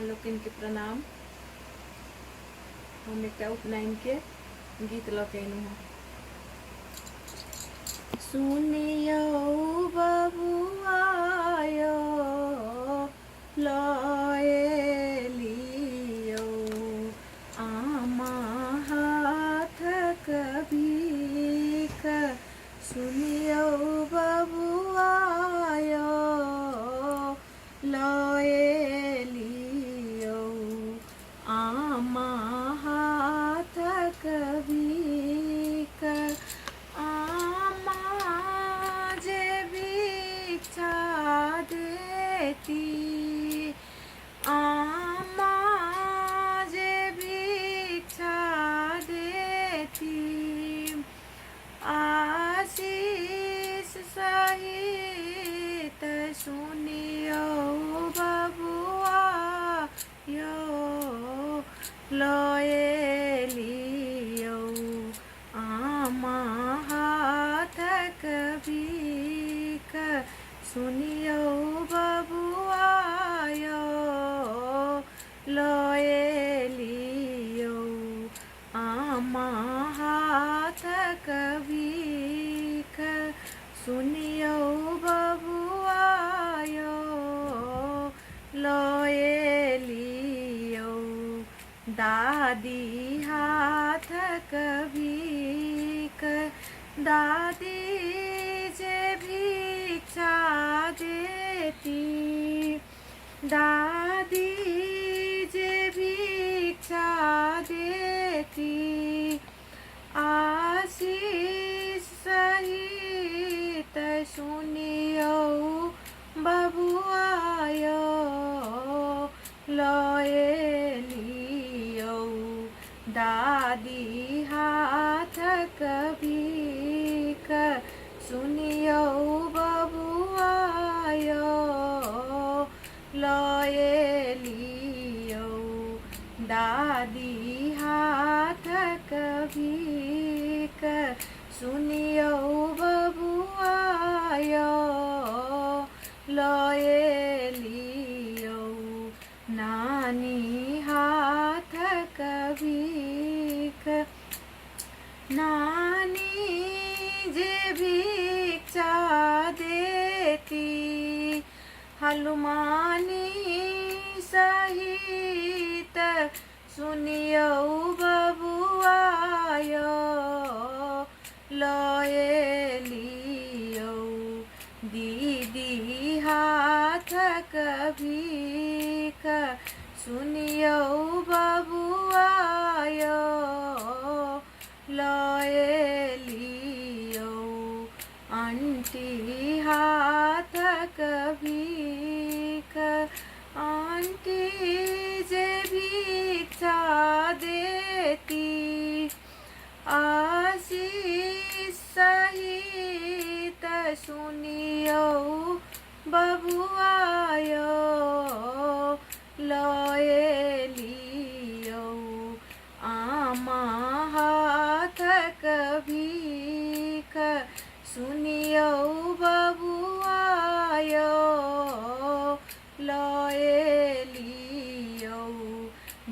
लोकिन के प्रणाम। हम एक उपनयन के गीत लकेनु हूँ। सुनियो बबुआयो लएलियो आमा हाथक भीख। सुनियो बबुआयो लएलियो आमा हाथक भीख। आमा जे भिक्षा देती, आमा जे भिक्षा देती, आशीष सहित सुनियो बबुआयो लएलियो आमा हाथक भीख। सुनियो बबुआयो लएलियो आमा हाथक भीख। सुनियो बबुआयो लएलियो दादी हाथक भीख। दादी जे भिक्षा देती, दादी जे भिक्षा देती, आशीष सहित सुनियो बबुआयो लएलियो दादी हाथक भीख। सुनियो बबुआयो लएलियो दादी हाथक भीख। सुनियो बबुआयो लएलियो नानी हाथक भीख। नानी जे भिक्षा देती, हलुमानी सहित सुनियो बबुआयो लएलियो दीदी हाथक भीख। सुनियो बबुआयो लएलियो आंटी हाथक भीख। आंटी जे भिक्षा देती, आशीष सहित सुनियो बबुआयो लएलियो आमा हाथक भीख। सुनियो बबुआयो लएलियो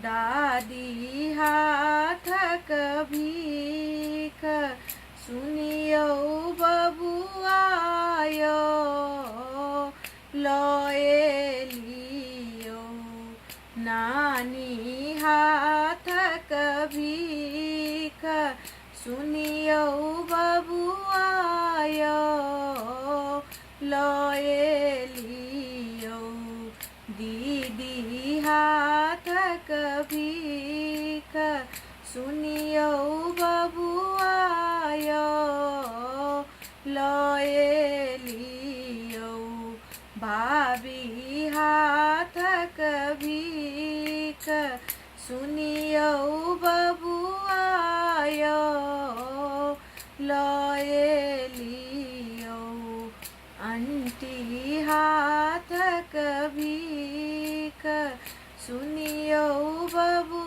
दादी हाथक भीख। सुनियो बबुआयो लएलियो नानी हाथक भीख। सुनियो बबुआयो लएलियो दीदी हाथक भीख। सुनियो बबुआयो लएलियो भाभी हाथक भीख। सुनियो बबुआयो लएलियो आंटी हाथक भीख। सुनियो बबु